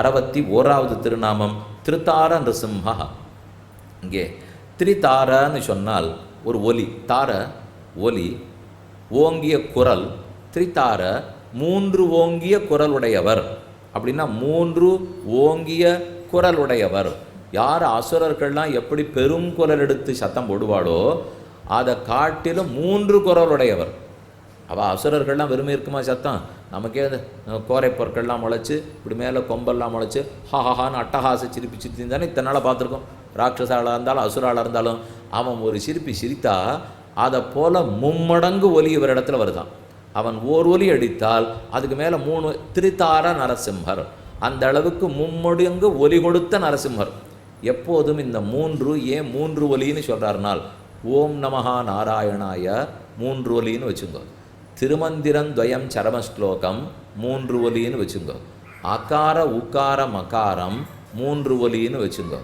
61வது திருநாமம் திரிதார நிருசிம்ஹா. இங்கே திரிதாரன்னு சொன்னால் ஒரு ஒலி, தார ஒலி, ஓங்கிய குரல். திரிதார 3 ஓங்கிய குரலுடையவர். அப்படின்னா 3 ஓங்கிய குரலுடையவர். யார் அசுரர்கள்லாம் எப்படி பெரும் குரல் எடுத்து சத்தம் போடுவாளோ அதை காட்டிலும் 3 குரலுடையவர். அவள் அசுரர்கள்லாம் வெறுமை இருக்குமா சத்தம்? நமக்கே அந்த கோரை பொருட்கள்லாம் முளைச்சி இப்படி மேலே கொம்பெல்லாம் முளைச்சி ஹாஹான்னு அட்டகாச சிரிப்பி சிரித்தி தானே இத்தனை நாளாக பார்த்துருக்கோம். ராட்சசாளாக இருந்தாலும் அசுராளாக இருந்தாலும் அவன் ஒரு சிரிப்பி சிரித்தா அதை போல் 3 மடங்கு ஒலி இவர் இடத்துல வருதான். அவன் ஓர் ஒலி அடித்தால் அதுக்கு மேலே 3 திரிதார நரசிம்மர். அந்த அளவுக்கு 3 மடங்கு ஒலி கொடுத்த நரசிம்மர். எப்போதும் இந்த 3 ஏன் 3 ஒலின்னு சொல்கிறார்னால், ஓம் நமஹா நாராயணாய 3 ஒலின்னு வச்சுங்க, திருமந்திரம் துவயம் சரமஸ்லோகம் 3 ஒலின்னு வச்சுங்க, அகார உக்கார மகாரம் 3 ஒலின்னு வச்சுங்க.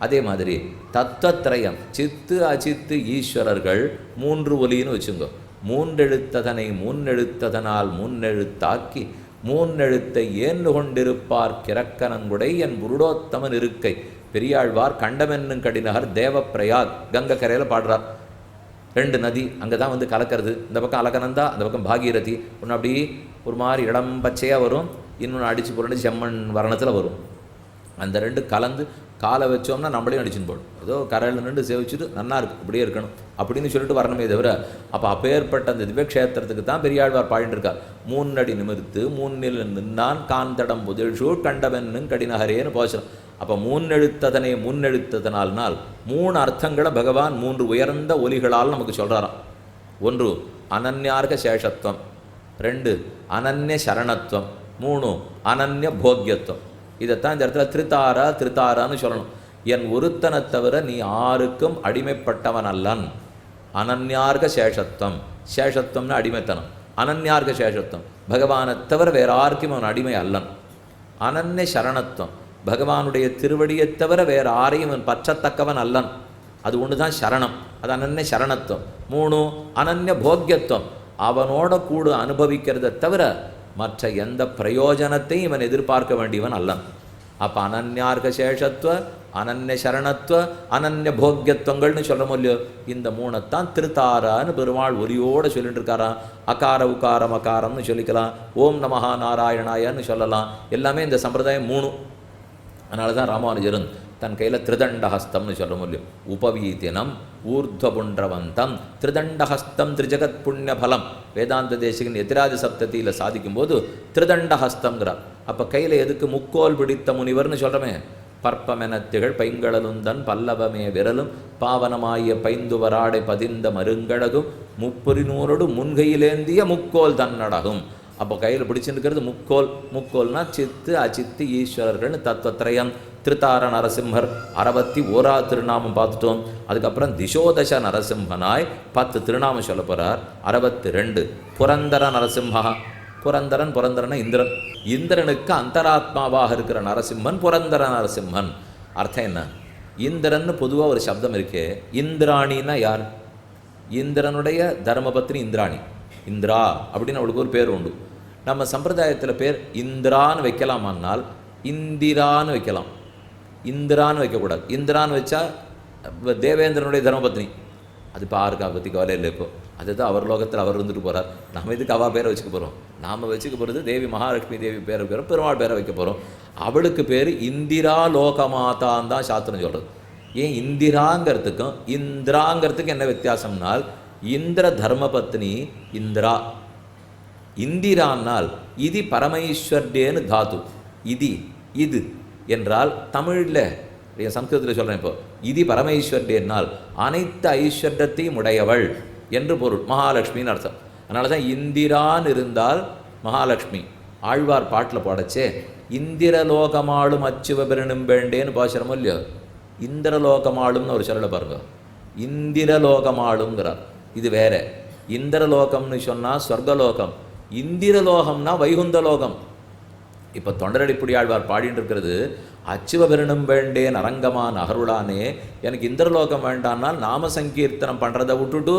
அதே மாதிரி தத்துவத்ரயம் சித்து அச்சித்து ஈஸ்வரர்கள் 3 ஒலின்னு வச்சுங்க. 3 எழுத்ததனை முன்னெழுத்ததனால் முன்னெழுத்தாக்கி 3 எழுத்தை ஏன்னு கொண்டிருப்பார் கிரக்கனங்குடை என் புருடோத்தமன் இருக்கை. பெரியாழ்வார் கண்டமென்னும் கடிநகர் தேவப்பிரயாக் கங்கை கரையில் பாடுறார். 2 நதி அங்கே தான் வந்து கலக்கிறது. இந்த பக்கம் அலகனந்தா, அந்த பக்கம் பாகீரதி. ஒன்று அப்படி ஒரு மாதிரி இடம் பச்சையாக வரும், இன்னொன்று அடித்து புரண்டு செம்மண் வர்ணத்தில் வரும். அந்த 2 கலந்து காலை வச்சோம்னா நம்மளையும் அடிச்சுன்னு போடும். ஏதோ கரையில் நின்று சேவிச்சுட்டு நல்லா இருக்குது இப்படியே இருக்கணும் அப்படின்னு சொல்லிட்டு வரணுமே தவிர, அப்போ அப்பேற்பட்ட அந்த திவ்யக்ஷேத்திரத்துக்கு தான் பெரியாழ்வார் பாடிட்டு இருக்கார். 3 அடி நிமிர்த்து 3 நின்னான் காந்தடம் புதிழ்சூழ் கண்டவென்னும் கடிநகரேன்னு போச்சோம். அப்போ 3 எழுத்ததனை முன்னெழுத்ததனால் 3 அர்த்தங்களை பகவான் 3 உயர்ந்த ஒலிகளால் நமக்கு சொல்கிறாராம். 1 அனன்யார்க சேஷத்துவம், 2 அனன்ய சரணத்துவம், 3 அனன்ய போக்கியத்துவம். இதைத்தான் இந்த இடத்துல திரிதாரான்னு சொல்லணும். என் ஒருத்தனை தவிர நீ யாருக்கும் அடிமைப்பட்டவன் அல்லன். அனன்யார்க சேஷத்துவம், சேஷத்துவம்னு அடிமைத்தனம். அனன்யார்க சேஷத்துவம், பகவானை தவிர வேற யாருக்கும் அவன் அடிமை அல்லன். அனன்ய சரணத்துவம், பகவானுடைய திருவடியை தவிர வேறு யாரையும் அவன் பற்றத்தக்கவன் அல்லன். அது ஒன்று தான் சரணம், அது அனன்ய சரணத்துவம். 3 அனன்ய போக்கியத்துவம், அவனோட கூட அனுபவிக்கிறத தவிர மற்ற எந்த பிரயோஜனத்தையும் இவன் எதிர்பார்க்க வேண்டியவன் அல்லன். அப்போ அனன்யார்க சேஷத்துவ, அனன்ய சரணத்துவ, அனன்ய போக்கியத்துவங்கள்னு சொல்கிறோமோ இல்லையோ, இந்த 3த்தான் திருத்தாரான்னு பெருமாள் ஒலியோடு சொல்லிட்டு இருக்காராம். அகார உகாரம் அகாரம்னு சொல்லிக்கலாம், ஓம் நமஹா நாராயணாயன்னு சொல்லலாம். எல்லாமே இந்த சம்பிரதாயம் 3. அதனால தான் ராமானுஜரன் தன் கையில் திரிதண்டஹஸ்தம்னு சொல்ல முடியும். உபவீதினம் ஊர்துவபுண்டவந்தம் திரிதண்டஹஸ்தம் திரிஜகத் புண்ணியபலம். வேதாந்த தேசிகன் எதிராஜ சப்தத்தியில் சாதிக்கும்போது திரிதண்டஹஸ்தம்ங்கிறார். அப்போ கையில் எதுக்கு முக்கோல் பிடித்த முனிவர்னு சொல்கிறோமே. பற்பமெனத்திகள் பைங்கடலுந்தன் பல்லவமே விரலும் பாவனமாய பைந்துவராடை பதிந்த மருங்கழகும் முப்புரினூரோடு முன்கையிலேந்திய முக்கோல் தன்னடகும். அப்போ கையில் பிடிச்சிருக்கிறது முக்கோல். முக்கோல்னா சித்து அச்சித்து ஈஸ்வரர்கள்னு தத்துவத்ரயம். திரிதார நரசிம்மர் 61வது திருநாமம் பார்த்துட்டோம். அதுக்கப்புறம் திசோதச நரசிம்மனாய் 10 திருநாமம் சொல்ல போகிறார். 62 புரந்தர நரசிம்ஹா. புரந்தரன் இந்திரன். இந்திரனுக்கு அந்தராத்மாவாக இருக்கிற நரசிம்மன் புரந்தர நரசிம்மன். அர்த்தம் என்ன? இந்திரன்னு பொதுவாக ஒரு சப்தம் இருக்கே. இந்திராணின்னா யார்? இந்திரனுடைய தர்மபத்னி இந்திராணி. இந்திரா அப்படின்னு அவளுக்கு ஒரு பேர் உண்டு. நம்ம சம்பிரதாயத்தில் பேர் இந்திரான்னு வைக்கலாமான்னால் இந்திரான்னு வைக்கலாம், இந்திரான்னு வைக்கக்கூடாது. இந்திரான்னு வச்சா தேவேந்திரனுடைய தர்மபத்னி. அது இப்போ ஆருக்கு அதை பற்றி கவலை இல்லை. இப்போ அதுதான் அவர் லோகத்தில் அவர் இருந்துட்டு போகிறார். நம்ம இதுக்கு அவள் பேரை வச்சுக்க போகிறோம். நாம் வச்சுக்க போகிறது தேவி மகாலட்சுமி தேவி பேரை வைக்கிறோம், பெருமாள் பேரை வைக்க போகிறோம். அவளுக்கு பேர் இந்திரா லோகமாதான் தான் சாஸ்திரம் சொல்கிறது. ஏன் இந்திராங்கிறதுக்கும் இந்திராங்கிறதுக்கு என்ன வித்தியாசம்னால், இந்திர தர்மபத்னி இந்திரா. இந்திரான்னால் இது பரமேஸ்வர்டேன்னு தாத்து. இது என்றால் தமிழில், சம்ஸ்கிருதத்தில் சொல்கிறேன் இப்போ, இது பரமேஸ்வர்டேன்னால் அனைத்து ஐஸ்வர்யத்தையும் உடையவள் என்று பொருள். மகாலட்சுமின்னு அர்த்தம். அதனால தான் இந்திரான்னு இருந்தால் மகாலட்சுமி. ஆழ்வார் பாட்டில் பாடச்சே இந்திரலோகமாளும் அச்சுவபெருணும் வேண்டேன்னு பாசுரமோ இல்லையோ. இந்திரலோகமாளும்னு ஒரு சொல்லலை பாருங்க. இந்திரலோகமாளுங்கிறார். இது வேற. இந்திரலோகம்னு சொன்னால் சொர்க்கலோகம், இந்திரலோகம்னா வைகுந்தலோகம். இப்போ தொண்டரடிப்புடி ஆழ்வார் பாடிட்டு இருக்கிறது, அச்சுவபெருணும் வேண்டேன் அரங்கமான் அகருளானே, எனக்கு இந்திரலோகம் வேண்டான்னால் நாம சங்கீர்த்தனம் பண்ணுறதை விட்டுட்டு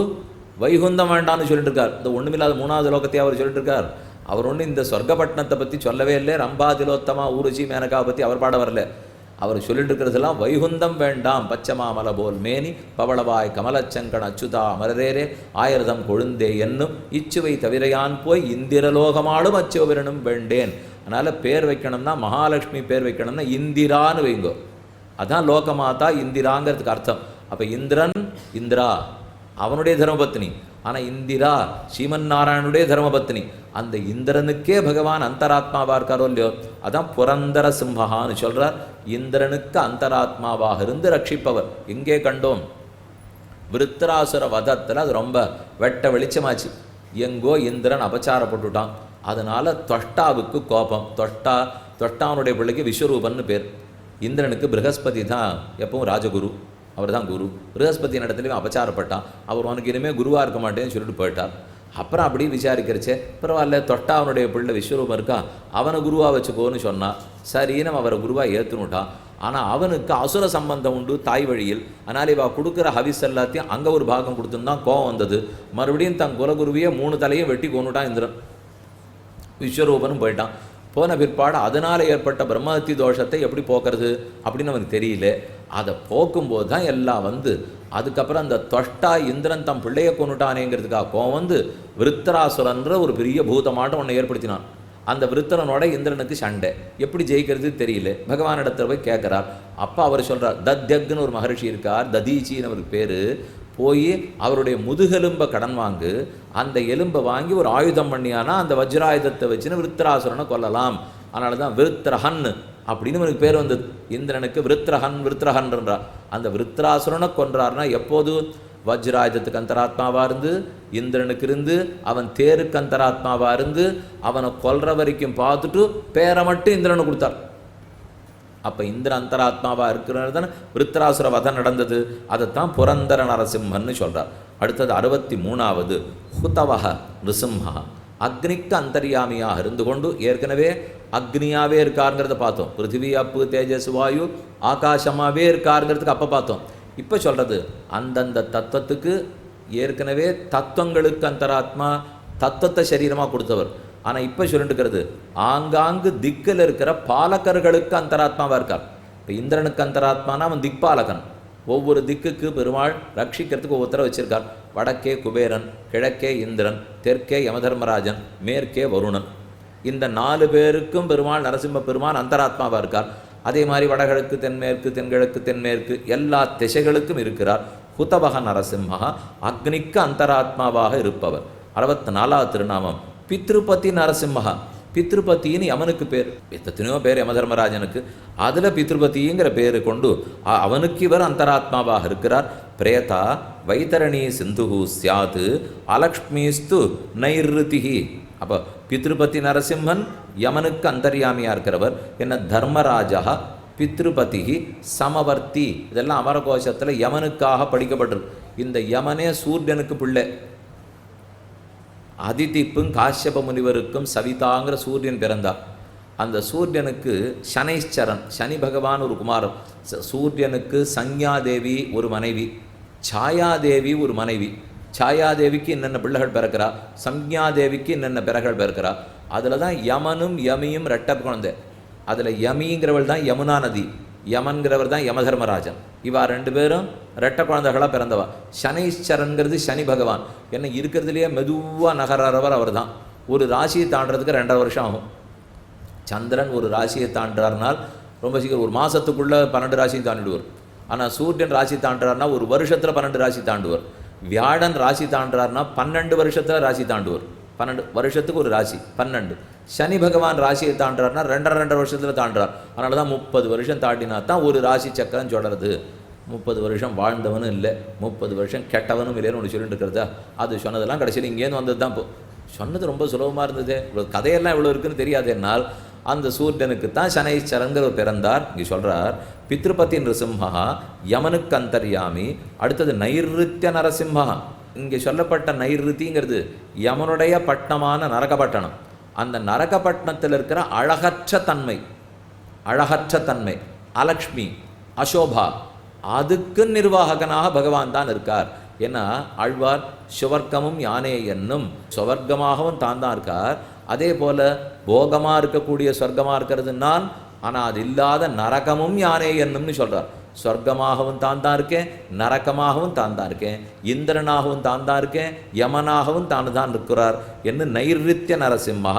வைகுந்தம் வேண்டான்னு சொல்லிட்டு இருக்கார். இந்த ஒன்றுமில்லாத 3வது லோகத்தையே அவர் சொல்லிட்டு இருக்கார். அவர் ஒன்றும் இந்த சொர்க்கப்பட்டினத்தை பற்றி சொல்லவே இல்லை. ரம்பா திலோத்தமா ஊருஜி மேனகாவை பற்றி அவர் பாட வரல. அவர் சொல்லிட்டு இருக்கிறதெல்லாம் வைகுந்தம் வேண்டாம் பச்சமாமல போல் மேனி பவளவாய் கமலச்சங்கன் அச்சுதா அமரரேரே ஆயிரதம் கொழுந்தே என்னும் இச்சுவை தவிரையான் போய் இந்திரலோகமாலும் அச்சுவரனும் வேண்டேன். அதனால் பேர் வைக்கணும்னா மகாலட்சுமி பேர் வைக்கணும்னா இந்திரான்னு வைங்கோ. அதான் லோகமாதா இந்திராங்கிறதுக்கு அர்த்தம். அப்போ இந்திரன் இந்திரா அவனுடைய தர்மபத்னி, ஆனால் இந்திரா ஸ்ரீமன் நாராயணனுடைய தர்மபத்னி. அந்த இந்திரனுக்கே பகவான் அந்தராத்மாவாக இருக்காரோ இல்லையோ, அதான் புரந்தர சிம்ஹான்னு சொல்கிறார். இந்திரனுக்கு அந்தராத்மாவாக இருந்து ரட்சிப்பவர். எங்கே கண்டோம்? விருத்தராசுர வதத்தில் அது ரொம்ப வெட்ட வெளிச்சமாச்சு. எங்கோ இந்திரன் அபச்சாரப்பட்டுட்டான். அதனால் தொஷ்டாவுக்கு கோபம். தொஷ்டாவனுடைய பிள்ளைக்கு விஸ்வரூபன்னு பேர். இந்திரனுக்கு ப்ரஹஸ்பதி தான் எப்பவும் ராஜகுரு, அவர் தான் குரு. ப்ரஹஸ்பதி இடத்துலையும் அபச்சாரப்பட்டான். அவர் உனக்கு இனிமேல் குருவாக இருக்க மாட்டேன்னு சொல்லிட்டு போயிட்டார். அப்புறம் அப்படி விசாரிக்கிறச்சே பரவாயில்ல, தொஷ்டாவனுடைய பிள்ளை விஸ்வரூபம் இருக்கா, அவனை குருவாக வச்சுக்கோன்னு சொன்னான். சரின்னு அவரை குருவாக ஏற்றுனுட்டான். ஆனால் அவனுக்கு அசுர சம்பந்தம் உண்டு தாய் வழியில். அதனால் இவள் கொடுக்குற ஹவிஸ் எல்லாத்தையும் அங்கே ஒரு பாகம் கொடுத்துருந்தான். கோவம் வந்தது. மறுபடியும் தன் குலகுருவியை 3 தலையும் வெட்டி கொண்டுட்டான் இந்திரன். விஸ்வரூபனும் போயிட்டான். போன பிற்பாடு அதனால் ஏற்பட்ட பிரம்மஹத்தி தோஷத்தை எப்படி போக்குறது அப்படின்னு அவனுக்கு தெரியல. அதை போக்கும்போது தான் எல்லாம் வந்து அதுக்கப்புறம் அந்த தொஷ்டா இந்திரன் தம் பிள்ளையை கொண்டுட்டானேங்கிறதுக்காக கோவம் வந்து விருத்தராசுரன்ற ஒரு பெரிய பூதமாட்டம் ஒன்று ஏற்படுத்தினான். அந்த விருத்தரனோட இந்திரனுக்கு சண்டை. எப்படி ஜெயிக்கிறது தெரியல. பகவானிடத்தில் போய் கேட்குறார். அப்பா அவர் சொல்கிறார், தத்யக்னு ஒரு மகர்ஷி இருக்கார், ததீச்சின்னு அவருக்கு பேர். போய் அவருடைய முதுகெலும்பை கடன் வாங்கு, அந்த எலும்பை வாங்கி ஒரு ஆயுதம் பண்ணியானா அந்த வஜ்ராயுதத்தை வச்சுன்னு விருத்தராசுரனை கொல்லலாம். அதனால தான் விருத்ரஹன் அப்படின்னு அவனுக்கு பேர் வந்தது. இந்திரனுக்கு விருத்ரஹன்றார். அந்த விருத்ராசுரனை கொன்றார்னா எப்போது? வஜ்ராயுதத்துக்கு அந்தராத்மாவாக இருந்து இந்திரனுக்கு இருந்து அவன் தேருக்கு அந்தராத்மாவாக இருந்து அவனை கொல்ற வரைக்கும் பார்த்துட்டு பேரை மட்டும் இந்திரனு கொடுத்தார். அப்போ இந்திர அந்தராத்மாவாக இருக்கிறது தானே விருத்ராசுர வதம் நடந்தது. அதைத்தான் புரந்தர நரசிம்மன்னு சொல்கிறார். அடுத்தது 63வது ஹுதவஹ நிருசிம்ஹா. அக்னிக்கு அந்தர்யாமியாக இருந்து கொண்டு ஏற்கனவே அக்னியாகவே இருக்காருங்கிறத பார்த்தோம். பிருத்திவி அப்பு தேஜஸ் வாயு ஆகாசமாகவே இருக்காருங்கிறதுக்கு அப்போ பார்த்தோம். இப்போ சொல்கிறது அந்தந்த தத்துவத்துக்கு ஏற்கனவே தத்துவங்களுக்கு அந்தராத்மா தத்துவத்தை சரீரமாக கொடுத்தவர். ஆனால் இப்போ சொல்லிட்டுருக்கிறது ஆங்காங்கு திக்கில் இருக்கிற பாலகர்களுக்கு அந்தராத்மாவாக இருக்கார். இப்போ இந்திரனுக்கு அந்தராத்மானா அவன் திக்பாலகன். ஒவ்வொரு திக்குக்கு பெருமாள் ரட்சிக்கிறதுக்கு ஒவ்வொருத்தரை வச்சிருக்கார். வடக்கே குபேரன், கிழக்கே இந்திரன், தெற்கே யமதர்மராஜன், மேற்கே வருணன். இந்த 4 பேருக்கும் பெருமாள் நரசிம்ம பெருமான் அந்தராத்மாவாக இருக்கார். அதே மாதிரி வடகிழக்கு தென்மேற்கு தென்கிழக்கு தென்மேற்கு எல்லா திசைகளுக்கும் இருக்கிறார். ஹுதவஹ நரசிம்மஹா அக்னிக்கு அந்தராத்மாவாக இருப்பவர். 64வது திருநாமம் பித்ருபதி நரசிம்மஹா. பித்ருபத்தின்னு யமனுக்கு பேர். எத்தனையோ பேர் யமதர்மராஜனுக்கு. அதில் பித்ருபதிங்கிற பேர் கொண்டு அவனுக்கு இவர் அந்தராத்மாவாக இருக்கிறார். பிரேதா வைத்தரணி சிந்துகு சியாது அலக்ஷ்மிஸ்து நைருதிஹி. அப்போ பித்ருபதி நரசிம்மன் யமனுக்கு அந்தர்யாமியாக இருக்கிறவர். என்ன தர்மராஜா பித்ருபதி சமவர்த்தி. இதெல்லாம் அமரகோஷத்தில் யமனுக்காக படிக்கப்பட்டிருக்கு. இந்த யமனே சூரியனுக்கு பிள்ளை. அதிதிப்பும் காஷ்யப முனிவருக்கும் சவிதாங்கிற சூரியன் பிறந்தார். அந்த சூரியனுக்கு சனைச்சரன் சனி பகவான் ஒரு குமாரன். சூரியனுக்கு சஞ்ஞாதேவி ஒரு மனைவி, சாயாதேவி ஒரு மனைவி. சாயாதேவிக்கு என்னென்ன பிள்ளைகள் பிறக்கிறா, சஞ்ஞாதேவிக்கு என்னென்ன பிறகள் பிறக்கிறா. அதில் தான் யமனும் யமியும் ரெட்ட குழந்தை. அதில் யமிங்கிறவள் தான் யமுனா நதி, யமன்கிறவர் தான் யமதர்மராஜன். இவா 2 பேரும் ரெட்ட குழந்தைகளாக பிறந்தவா. சனைச்சரன்கிறது சனி பகவான். என்ன இருக்கிறதுலையே மெதுவாக நகர்றவர் அவர் தான். ஒரு ராசியை தாண்டறதுக்கு 2.5 வருஷம் ஆகும். சந்திரன் ஒரு ராசியை தாண்டார்னால் ரொம்ப சீக்கிரம் ஒரு மாதத்துக்குள்ளே 12 ராசியும் தாண்டிடுவார். ஆனால் சூரியன் ராசி தாண்டார்னா ஒரு வருஷத்தில் 12 ராசி தாண்டுவார். வியாழன் ராசி தாண்டார்னா 12 வருஷத்தில் ராசி தாண்டுவார். 12 வருஷத்துக்கு ஒரு ராசி 12. சனி பகவான் ராசியை தாண்டார்னா 2.5 வருஷத்தில் தாண்டார். அதனால தான் 30 வருஷம் தாண்டினா தான் ஒரு ராசி சக்கரம் சொல்கிறது. 30 வருஷம் வாழ்ந்தவனும் இல்லை, 30 வருஷம் கெட்டவனும் இல்லைன்னு ஒன்று சொல்லிட்டு இருக்கிறதா. அது சொன்னதெல்லாம் கடைசியில் இங்கேருந்து வந்தது தான். இப்போ சொன்னது ரொம்ப சுலபமாக இருந்தது. இவ்வளோ கதையெல்லாம் இவ்வளோ இருக்குன்னு தெரியாது. என்னால் அந்த சூரியனுக்கு தான் சனைச்சரங்கிற பிறந்தார். இங்கே சொல்கிறார் பித்ருபதி நிருசிம்ஹா யமனுக்கு அந்தர்யாமி. அடுத்தது நைருத்திய நரசிம்ஹா. இங்கே சொல்லப்பட்ட நைருத்திங்கிறது யமனுடைய பட்டணமான நரகப்பட்டணம். அந்த நரகப்பட்டினத்தில் இருக்கிற அழகற்ற தன்மை அலக்ஷ்மி அசோபா, அதுக்கு நிர்வாககனாக பகவான் தான் இருக்கார். ஏன்னா ஆழ்வார் சுவர்க்கமும் யானே என்னும் சுவர்க்கமாகவும் தான் இருக்கார். அதே போல் போகமாக இருக்கக்கூடிய சொர்க்கமாக இருக்கிறது நான், ஆனால் அது இல்லாத நரகமும் யானே என்னும்னு சொல்கிறார். சொர்க்கமாகவும் தான் தான் இருக்கேன், நரக்கமாகவும் தான் தான் இருக்கேன், இந்திரனாகவும் தான் தான் இருக்கேன், யமனாகவும் தான் தான் இருக்கிறார் என்று நைரித்திய நரசிம்மா.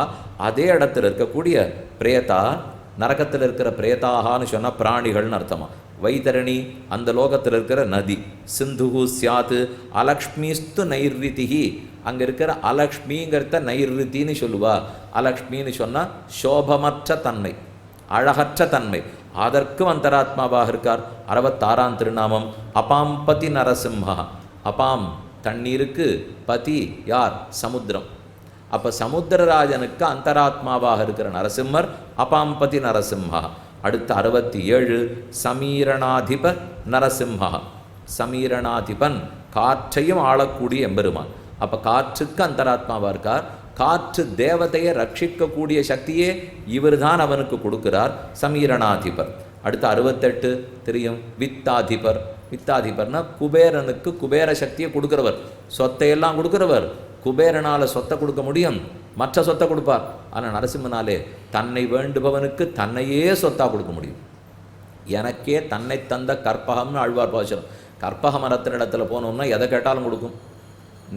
அதே இடத்துல இருக்கக்கூடிய பிரேதா, நரகத்தில் இருக்கிற பிரேதாகான்னு சொன்னால் பிராணிகள்னு அர்த்தமா. வைதரணி அந்த லோகத்தில் இருக்கிற நதி. சிந்துகு சியாத்து அலக்ஷ்மிஸ்து நைரிதிகி, அங்கே இருக்கிற அலக்ஷ்மிங்கிறத நைரித்தின்னு சொல்லுவா. அலக்ஷ்மின்னு சொன்னால் சோபமற்ற தன்மை, அழகற்ற தன்மை. அதற்கும் அந்தராத்மாவாக இருக்கார். 66ஆம் திருநாமம் அபாம்பதி நரசிம்ஹா. அபாம் தண்ணீருக்கு, பதி யார்? சமுத்திரம். அப்போ சமுத்திரராஜனுக்கு அந்தராத்மாவாக இருக்கிற நரசிம்மர் அபாம்பதி நரசிம்ஹா. அடுத்த 67 சமீரணாதிப நரசிம்ஹா. சமீரணாதிபன் காற்றையும் ஆளக்கூடிய எம்பெருமான். அப்போ காற்றுக்கு அந்தராத்மாவாக இருக்கார். காற்று தேவதையை ரட்சிக்கக்கூடிய சக்தியே இவர் தான் அவனுக்கு கொடுக்கிறார், சமீரணாதிபர். அடுத்த 68 தெரியும், வித்தாதிபர். வித்தாதிபர்னா குபேரனுக்கு குபேர சக்தியை கொடுக்கிறவர், சொத்தையெல்லாம் கொடுக்கிறவர். குபேரனால் சொத்தை கொடுக்க முடியும், மற்ற சொத்தை கொடுப்பார். ஆனால் நரசிம்மனாலே தன்னை வேண்டுபவனுக்கு தன்னையே சொத்தாக கொடுக்க முடியும். எனக்கே தன்னை தந்த கற்பகம்னு ஆழ்வார் பாசுரம். கற்பக மரத்தின் இடத்துல போனோம்னா எதை கேட்டாலும் கொடுக்கும்.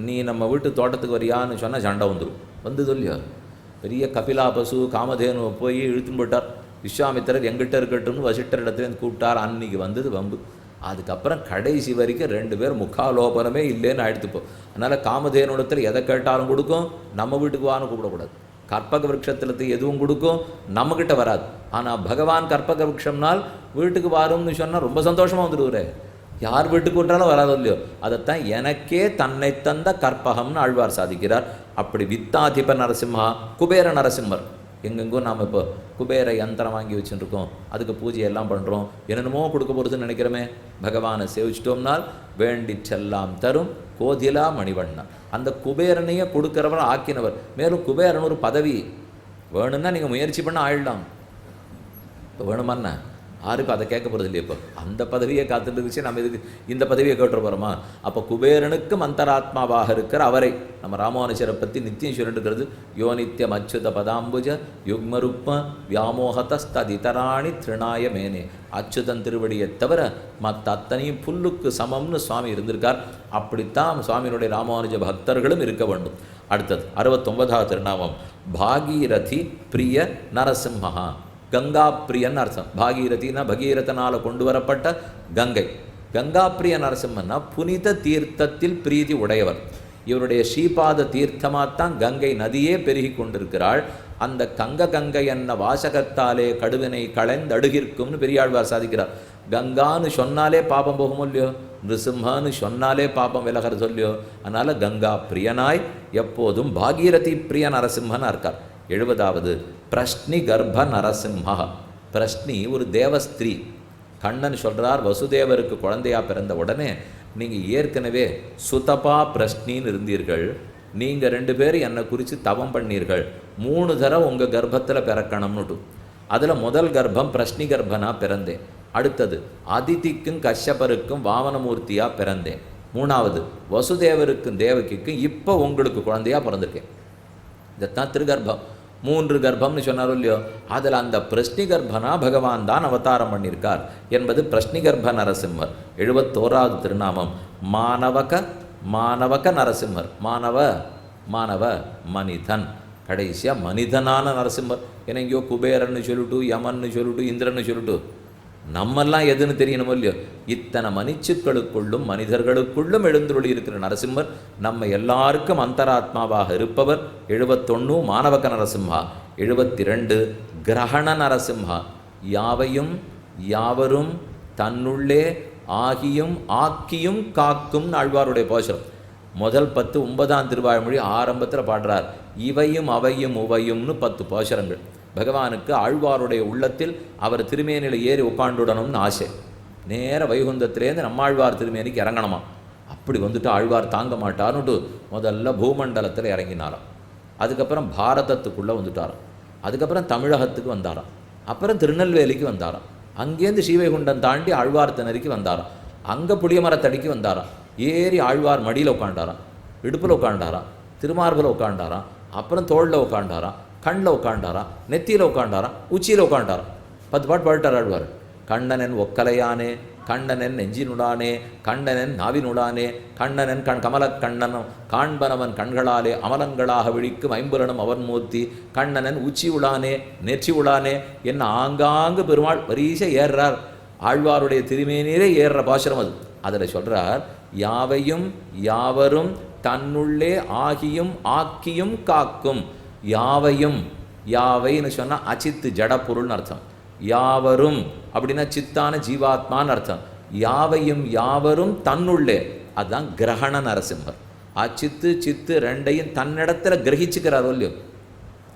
நீ நம்ம வீட்டு தோட்டத்துக்கு வரியான்னு சொன்னால் சண்டை வந்துடும். வந்தது இல்லையா? பெரிய கபிலா பசு காமதேனு போய் இழுத்துன்னு போயிட்டார். விஸ்வாமித்திரர் எங்கிட்ட இருக்கட்டும்னு வசிட்டர் இடத்துலேருந்து கூப்பிட்டார். அன்னைக்கு வந்தது வம்பு. அதுக்கப்புறம் கடைசி வரைக்கும் 2 பேர் முக்காலோபனமே இல்லைன்னு ஆயிடுத்துப்போம். அதனால் காமதேனுடத்தில் எதை கேட்டாலும் கொடுக்கும், நம்ம வீட்டுக்கு வான்னு கூப்பிடக்கூடாது. கற்பக விரக்ஷத்தில் எதுவும் கொடுக்கும், நம்மக்கிட்ட வராது. ஆனால் பகவான் கற்பக விரக்ஷம்னால் வீட்டுக்கு வாரும்னு சொன்னால் ரொம்ப சந்தோஷமாக வந்துடுவார். யார் வீட்டுக்கு விட்டாலும் வராதோ இல்லையோ, அதைத்தான் எனக்கே தன்னை தந்த கற்பகம்னு ஆழ்வார் சாதிக்கிறார். அப்படி வித்தாதிப நரசிம்ஹா, குபேர நரசிம்மர். எங்கெங்கோ நாம் இப்போ குபேர யந்திரம் வாங்கி வச்சுருக்கோம், அதுக்கு பூஜையெல்லாம் பண்ணுறோம், என்னென்னமோ கொடுக்க போகிறதுன்னு நினைக்கிறோமே. பகவானை சேவிச்சிட்டோம்னால் வேண்டிச்செல்லாம் தரும் கோதிலா மணிவண்ணா. அந்த குபேரனையே கொடுக்கிறவர் ஆக்கினவர். மேலும் குபேரன் ஒரு பதவி வேணும்னா நீங்கள் முயற்சி பண்ண ஆயிடலாம். இப்போ வேணுமாண்ணா யாருக்கும் அதை கேட்க போகிறது இல்லையா? இப்போ அந்த பதவியை காத்துட்டு இருந்துச்சு, நம்ம இதுக்கு இந்த பதவியை கேட்டு போகிறோமா? அப்போ குபேரனுக்கும் அந்தராத்மாவாக இருக்கிற அவரை நம்ம ராமானுஜரை பற்றி நித்தியம் சொல்லிட்டுருக்கிறது. யோ நித்தியம் அச்சுத பதாம்புஜ யுக்மருப்ப வியாமோகதஸ்ததிதராணி திருநாய மேனே. அச்சுதன் திருவடியை தவிர மற்ற அத்தனையும் புல்லுக்கு சமம்னு சுவாமி இருந்திருக்கார். அப்படித்தான் சுவாமியினுடைய ராமானுஜ பக்தர்களும் இருக்க வேண்டும். அடுத்தது 69வது திருநாமம் பாகீரதி பிரிய நரசிம்மஹா. கங்கா பிரியன் அர்த்தம். பாகீரதினா பகீரதனால் கொண்டு வரப்பட்ட கங்கை. கங்கா பிரிய நரசிம்மன்னா புனித தீர்த்தத்தில் பிரீதி உடையவர். இவருடைய ஸ்ரீபாத தீர்த்தமாகத்தான் கங்கை நதியே பெருகி கொண்டிருக்கிறாள். அந்த கங்கை என்ன வாசகத்தாலே கடுவினை களைந்தடுகிற்கும்னு பெரியாழ்வார் சாதிக்கிறார். கங்கான்னு சொன்னாலே பாபம் போகும் இல்லையோ, நிருசிம்ஹான்னு சொன்னாலே பாபம் விலகிற சொல்லியோ. அதனால் கங்கா பிரியனாய் எப்போதும் பாகீரதி பிரிய நரசிம்மன் இருக்கார். 70வது பிரஷ்னி கர்ப்ப நரசிம்ஹா. பிரஷ்னி ஒரு தேவஸ்திரீ. கண்ணன் சொல்கிறார், வசுதேவருக்கு குழந்தையாக பிறந்த உடனே நீங்கள் ஏற்கனவே சுதபா பிரஷ்னின்னு இருந்தீர்கள், நீங்கள் 2 பேரும் என்னை குறித்து தவம் பண்ணீர்கள், 3 தடவை உங்கள் கர்ப்பத்தில் பிறக்கணும்னுட்டு. அதில் முதல் கர்ப்பம் பிரஷ்னி கர்ப்பனாக பிறந்தேன். அடுத்தது அதிதிக்கும் கஷ்யபருக்கும் வாமனமூர்த்தியாக பிறந்தேன். 3வது வசுதேவருக்கும் தேவகிக்கும் இப்போ உங்களுக்கு குழந்தையாக பிறந்திருக்கேன். இதைத்தான் திருகர்ப்பம். 3 கர்ப்பம்னு சொன்னாரோ இல்லையோ, அதில் அந்த பிரஷ்னி கர்ப்பனா பகவான் தான் அவதாரம் பண்ணியிருக்கார் என்பது பிரஷ்னி கர்ப்ப நரசிம்மர். 71வது திருநாமம் மானவக நரசிம்மர். மானவ மனிதன். கடைசியாக மனிதனான நரசிம்மர். ஏன்னா எங்கேயோ குபேரன்னு சொல்லிட்டு, யமன்னு சொல்லிட்டு, இந்திரன்னு சொல்லிட்டு, நம்மெல்லாம் எதுன்னு தெரியணுமோ இல்லையோ, இத்தனை மனிச்சுக்களுக்குள்ளும் மனிதர்களுக்குள்ளும் எழுந்துள்ளி இருக்கிற நரசிம்மர் நம்ம எல்லாருக்கும் அந்தராத்மாவாக இருப்பவர். 71 மானவக நரசிம்ஹா. 72 கிரகண நரசிம்ஹா. யாவையும் யாவரும் தன்னுள்ளே ஆகியும் ஆக்கியும் காக்கும் ஆழ்வாருடைய பாசுரம். முதல் 10 9ஆம் திருவாய்மொழி ஆரம்பத்தில் பாடுறார். இவையும் அவையும் உவையும்னு 10 பாசுரங்கள். பகவானுக்கு ஆழ்வாருடைய உள்ளத்தில் அவர் திருமேனியில் ஏறி உட்காண்டுடணும்னு ஆசை. நேர வைகுந்தத்திலேருந்து நம்மாழ்வார் திருமேனிக்கு இறங்கணுமா. அப்படி வந்துட்டு ஆழ்வார் தாங்க மாட்டார்னுட்டு முதல்ல பூமண்டலத்தில் இறங்கினாராம். அதுக்கப்புறம் பாரதத்துக்குள்ளே வந்துட்டாராம். அதுக்கப்புறம் தமிழகத்துக்கு வந்தாராம். அப்புறம் திருநெல்வேலிக்கு வந்தாராம். அங்கேருந்து ஸ்ரீவைகுண்டம் தாண்டி ஆழ்வார் திணறிக்கு வந்தாராம். அங்கே புளியமரத்தடிக்கு வந்தாராம். ஏறி ஆழ்வார் மடியில் உட்காண்டாராம், இடுப்பில் உட்காண்டாராம், திருமார்பில் உட்காண்டாராம், அப்புறம் தோளில் உட்காண்டாராம், கண்ணில் உட்காண்டாராம், நெத்தியில் உட்காண்டாராம், உச்சியில் உட்காண்டாராம். 10 பாட்டு பாடிட்டார் ஆழ்வார். கண்ணனன் ஒக்கலையானே, கண்ணனன் நெஞ்சினுடானே, கண்ணனன் நாவினுடானே, கண்ணனன் கமலக் கண்ணனும் காண்பனவன் கண்களாலே அமலங்களாக விழிக்கும் ஐம்புலனும் அவன் மூர்த்தி, கண்ணனன் உச்சி உளானே நெற்றி உளானே என்ன ஆங்காங்கு பெருமாள் வரிசை ஏறுறார். ஆழ்வாருடைய திருமேனீரே ஏறுற பாசுரம் அது. அதில் சொல்கிறார், யாவையும் யாவரும் தன்னுள்ளே ஆகியும் ஆக்கியும் காக்கும். யாவையும், யாவைன்னு சொன்னால் அச்சித்து ஜடப்பொருள்னு அர்த்தம். யாவரும் அப்படின்னா சித்தான ஜீவாத்மான்னு அர்த்தம். யாவையும் யாவரும் தன்னுள்ளே, அதுதான் கிரகண நரசிம்மர். அச்சித்து சித்து ரெண்டையும் தன்னிடத்தில் கிரகிச்சுக்கிறார் இல்லையோ.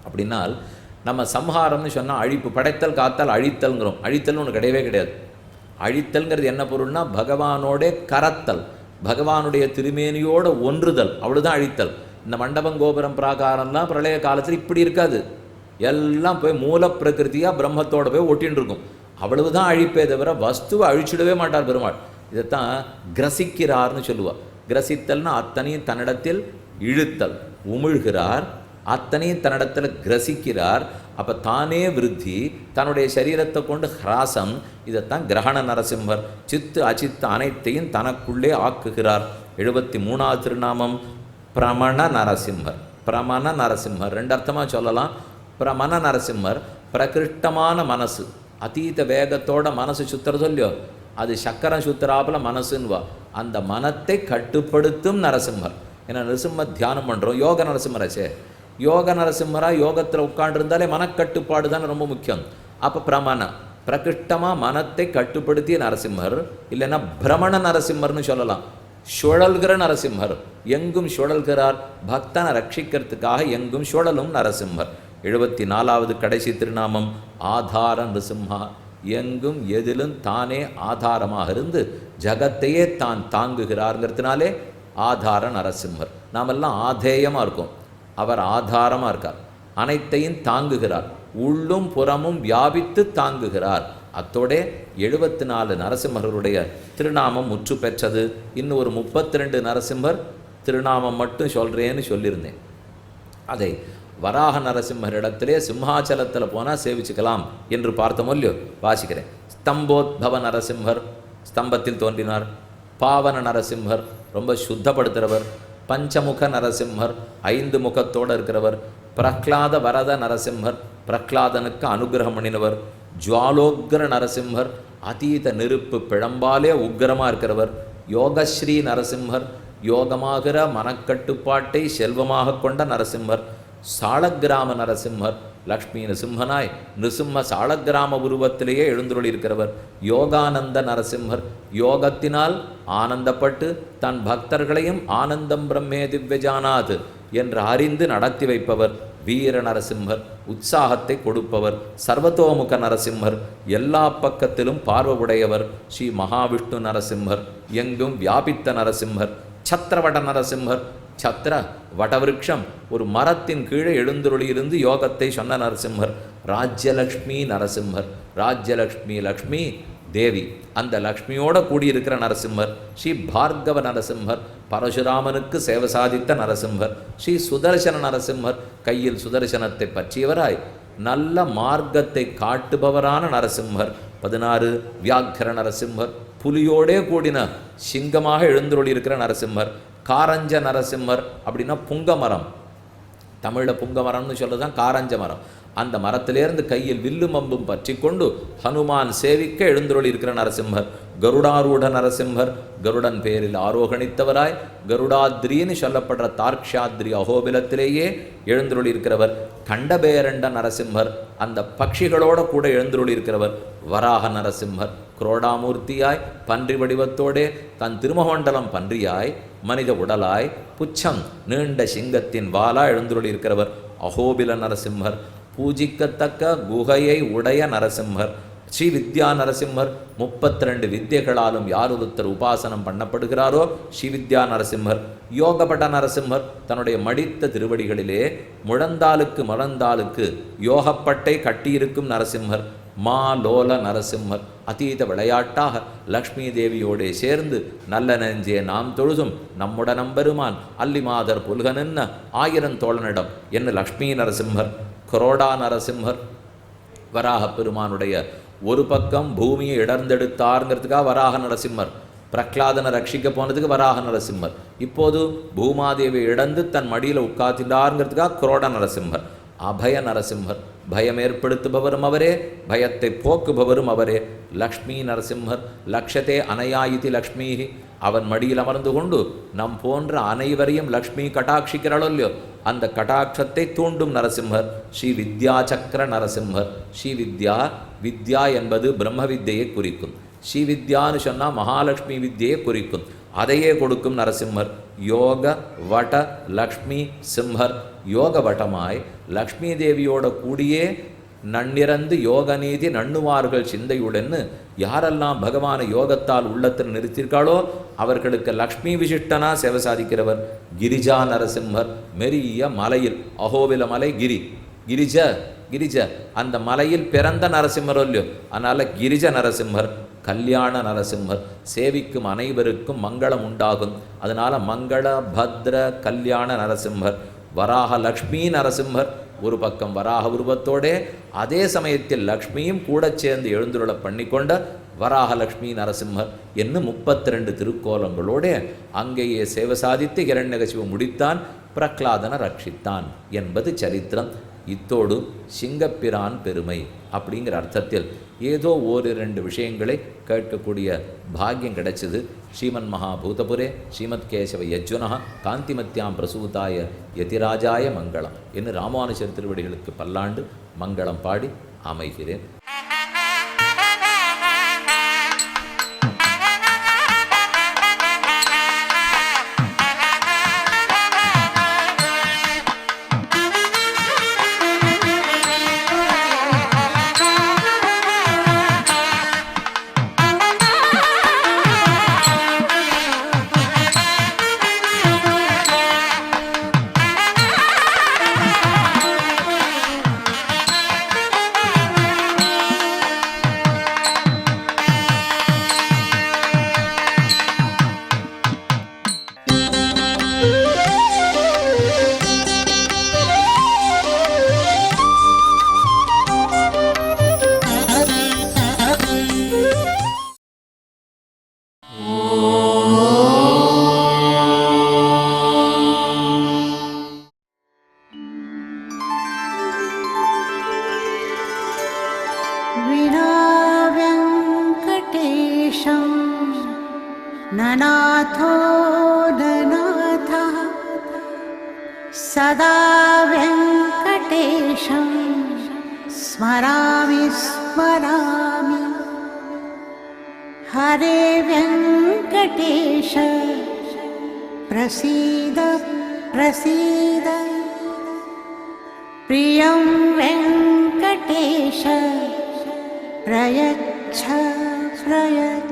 அப்படின்னால் நம்ம சம்ஹாரம்னு சொன்னால் அழிப்பு, படைத்தல் காத்தல் அழித்தல்ங்கிறோம். அழித்தல்னு ஒன்று கிடையவே கிடையாது. அழித்தல்ங்கிறது என்ன பொருள்னா பகவானோட கரத்தல், பகவானுடைய திருமேனியோட ஒன்றுதல், அவ்வளோதான் அழித்தல். இந்த மண்டபம் கோபுரம் பிராகாரம்லாம் பிரளய காலத்தில் இப்படி இருக்காது. எல்லாம் போய் மூல பிரகிருதியாக பிரம்மத்தோடு போய் ஒட்டின்னு இருக்கும். அவ்வளவுதான் அழிப்பே தவிர வஸ்துவை அழிச்சிடவே மாட்டார் பெருமாள். இதைத்தான் கிரசிக்கிறார்னு சொல்லுவார். கிரசித்தல்னா அத்தனையும் தன்னிடத்தில் இழுத்தல், உமிழ்கிறார், அத்தனையும் தன்னிடத்தில் கிரசிக்கிறார். அப்போ தானே விருத்தி, தன்னுடைய சரீரத்தை கொண்டு ஹிராசம். இதைத்தான் கிரகண நரசிம்மர். சித்து அச்சித்து அனைத்தையும் தனக்குள்ளே ஆக்குகிறார். 73வது திருநாமம் பிரமண நரசிம்மர். பிரமண நரசிம்மர் ரெண்டு அர்த்தமாக சொல்லலாம். பிரமண நரசிம்மர் பிரகிருஷ்டமான மனசு, அதீத வேகத்தோட மனசு சுத்துறது இல்லையோ, அது சக்கரம் சுத்துறாப்புல மனசுன்னுவா. அந்த மனத்தை கட்டுப்படுத்தும் நரசிம்மர். ஏன்னா நரசிம்ம தியானம் பண்ணுறோம், யோக நரசிம்மராச்சே. யோக நரசிம்மராக யோகத்தில் உட்காண்டிருந்தாலே மனக்கட்டுப்பாடு தானே ரொம்ப முக்கியம். அப்போ பிரமண பிரகிருஷ்டமாக மனத்தை கட்டுப்படுத்திய நரசிம்மர். இல்லைன்னா பிரமண நரசிம்மர்னு சொல்லலாம். சுழல்கிற நரசிம்மர், எங்கும் சுழல்கிறார். பக்தனை ரட்சிக்கிறதுக்காக எங்கும் சுழலும் நரசிம்மர். 74வது கடைசி திருநாமம் ஆதார நிருசிம்ஹா. எங்கும் எதிலும் தானே ஆதாரமாக இருந்து ஜகத்தையே தான் தாங்குகிறார்ங்கிறதுனாலே ஆதார நரசிம்மர். நாமெல்லாம் ஆதேயமாக இருக்கோம், அவர் ஆதாரமாக இருக்கார். அனைத்தையும் தாங்குகிறார், உள்ளும் புறமும் வியாபித்து தாங்குகிறார். அத்தோட 74 நரசிம்மர்களுடைய திருநாமம் முற்று பெற்றது. இன்னும் ஒரு 32 நரசிம்மர் திருநாமம் மட்டும் சொல்கிறேன்னு சொல்லியிருந்தேன். அதை வராக நரசிம்மரிடத்திலே சிம்ஹாச்சலத்தில் போனால் சேவிச்சுக்கலாம் என்று பார்த்தோமோ இல்லையோ, வாசிக்கிறேன். ஸ்தம்போத்பவ நரசிம்மர், ஸ்தம்பத்தில் தோன்றினார். பாவன நரசிம்மர், ரொம்ப சுத்தப்படுத்துகிறவர். பஞ்சமுக நரசிம்மர், 5 முகத்தோடு இருக்கிறவர். பிரஹ்லாத வரத நரசிம்மர், பிரஹ்லாதனுக்கு அனுகிரகம் பண்ணினவர். ஜுவாலோக்ர நரசிம்மர், அதீத நெருப்பு பிழம்பாலே உக்கிரமாக இருக்கிறவர். யோகஸ்ரீ நரசிம்மர், யோகமாகிற மனக்கட்டுப்பாட்டை செல்வமாக கொண்ட நரசிம்மர். சாளக்கிராம நரசிம்மர், லக்ஷ்மி நரசிம்மனாய் நிருசிம்ம சாளக்கிராம உருவத்திலேயே எழுந்துள்ளிருக்கிறவர். யோகானந்த நரசிம்மர், யோகத்தினால் ஆனந்தப்பட்டு தன் பக்தர்களையும் ஆனந்தம் பிரம்மே திவ்யஜானாத் என்று அறிந்து நடத்தி வைப்பவர். வீர நரசிம்மர், உற்சாகத்தை கொடுப்பவர். சர்வதோமுக நரசிம்மர், எல்லா பக்கத்திலும் பார்வை உடையவர். ஸ்ரீ மகாவிஷ்ணு நரசிம்மர், எங்கும் வியாபித்த நரசிம்மர். சத்திரவட நரசிம்மர், சத்திர வடவிருட்சம், ஒரு மரத்தின் கீழே எழுந்துருளியிருந்து யோகத்தை சொன்ன நரசிம்மர். ராஜ்யலக்ஷ்மி நரசிம்மர், ராஜ்யலக்ஷ்மி லக்ஷ்மி தேவி, அந்த லக்ஷ்மியோட கூடியிருக்கிற நரசிம்மர். ஸ்ரீ பார்கவ நரசிம்மர், பரசுராமனுக்கு சேவை சாதித்த நரசிம்மர். ஸ்ரீ சுதர்சன நரசிம்மர், கையில் சுதர்சனத்தை பற்றியவராய் நல்ல மார்க்கத்தை காட்டுபவரான நரசிம்மர். 16 வியாக்கிர நரசிம்மர், புலியோடே கூடின சிங்கமாக எழுந்துருளியிருக்கிற நரசிம்மர். காரஞ்ச நரசிம்மர் அப்படின்னா புங்க மரம், தமிழில் புங்க மரம்னு சொல்லதான் காரஞ்ச மரம். அந்த மரத்திலேருந்து கையில் வில்லும் அம்பும் பற்றி கொண்டு ஹனுமான் சேவிக்க எழுந்துருளி இருக்கிற நரசிம்மர். கருடாரூட நரசிம்மர், கருடன் பேரில் ஆரோகணித்தவராய் கருடாத்ரின்னு சொல்லப்படுற தார்க்ஷாத்ரி அகோபிலத்திலேயே எழுந்துருளி இருக்கிறவர். கண்டபேரண்ட நரசிம்மர், அந்த பட்சிகளோட கூட எழுந்துருளி இருக்கிறவர். வராக நரசிம்மர், குரோடாமூர்த்தியாய் பன்றி வடிவத்தோடே தன் திருமகமண்டலம் பன்றியாய் மனித உடலாய் புச்சம் நீண்ட சிங்கத்தின் வாலா எழுந்துருளி இருக்கிறவர். அகோபில நரசிம்மர், பூஜிக்கத்தக்க குகையை உடைய நரசிம்மர். ஸ்ரீ வித்யா நரசிம்மர், 32 வித்தியைகளாலும் யார் ஒருத்தர் உபாசனம் பண்ணப்படுகிறாரோ ஸ்ரீ வித்யா நரசிம்மர். யோகபட நரசிம்மர், தன்னுடைய மடித்த திருவடிகளிலே முழந்தாளுக்கு யோகப்பட்டை கட்டியிருக்கும் நரசிம்மர். மா லோல நரசிம்மர், அதீத விளையாட்டாக லக்ஷ்மி தேவியோடே சேர்ந்து நல்ல நெஞ்சே நாம் தொழுதும் நம்முட நம்பெருமான் அல்லி மாதர் புல்கனென்ன 1000 தோழனிடம் என்ன லக்ஷ்மி நரசிம்மர் குரோடா நரசிம்மர் வராக பெருமானுடைய ஒரு பக்கம் பூமியை இடர்ந்தெடுத்தாருங்கிறதுக்காக வராக நரசிம்மர், பிரகலாதனை ரட்சிக்க போனதுக்கு வராக நரசிம்மர், இப்போது பூமாதேவியை இழந்து தன் மடியில் உட்கார்த்தின்றாருங்கிறதுக்காக குரோட நரசிம்மர், அபய நரசிம்மர், பயம் ஏற்படுத்துபவரும் அவரே, பயத்தை போக்குபவரும் அவரே. லக்ஷ்மி நரசிம்மர் லக்ஷத்தே அனையாயிதி லக்ஷ்மி, அவன் மடியில் அமர்ந்து கொண்டு நம் போன்ற அனைவரையும் லக்ஷ்மி கட்டாட்சிக்கிறாளோ இல்லையோ அந்த கட்டாட்சத்தை தூண்டும் நரசிம்மர் ஸ்ரீ வித்யா சக்கர நரசிம்மர். ஸ்ரீ வித்யா, வித்யா என்பது பிரம்ம வித்தியை குறிக்கும். ஸ்ரீ வித்யான்னு சொன்னால் மகாலட்சுமி வித்தியை குறிக்கும். அதையே கொடுக்கும் நரசிம்மர். யோக வட லக்ஷ்மி சிம்மர், யோக வட்டமாய் லக்ஷ்மி தேவியோட கூடியே நன்னிறந்து யோகநீதி நண்ணுவார்கள் சிந்தையுடன்னு யாரெல்லாம் பகவான யோகத்தால் உள்ளத்தில் நிறுத்தியிருக்காளோ அவர்களுக்கு லக்ஷ்மி விசிஷ்டனா சேவை சாதிக்கிறவர். கிரிஜா நரசிம்மர், மெரிய மலையில் அகோவில மலை கிரிஜ அந்த மலையில் பிறந்த நரசிம்மர் இல்லையோ, அதனால கிரிஜ நரசிம்மர், கல்யாண நரசிம்மர், சேவிக்கும் அனைவருக்கும் மங்களம் உண்டாகும். அதனால மங்கள பத்ர கல்யாண நரசிம்மர். வராக லக்ஷ்மி நரசிம்மர், ஒரு பக்கம் வராக உருவத்தோடே அதே சமயத்தில் லக்ஷ்மியும் கூட சேர்ந்து எழுந்துருள பண்ணிக்கொண்ட வராக லக்ஷ்மி நரசிம்மர் என்னும் 32 திருக்கோலங்களோட அங்கேயே சேவை சாதித்து ஹிரண்யகசிபு முடித்தான், பிரகலாதனை ரட்சித்தான் என்பது சரித்திரம். இத்தோடு சிங்கப்பிரான் பெருமை அப்படிங்கிற அர்த்தத்தில் ஏதோ 1-2 விஷயங்களை கேட்கக்கூடிய பாக்கியம் கிடைச்சது. ஸ்ரீமன் மகாபூதபுரே ஸ்ரீமத் கேசவ யஜ்வனா காந்திமத்யாம் பிரசூதாய யதிராஜாய மங்களம் என்று ராமானுஜர் திருவடிகளுக்கு பல்லாண்டு மங்களம் பாடி அமைகிறேன். ननाथो ननाथः सदा वेङ्कटेशं स्मरामि स्मरामि. हरे वेङ्कटेश प्रसीद प्रसीद. प्रियं वेङ्कटेश प्रयच्छ प्रयच्छ.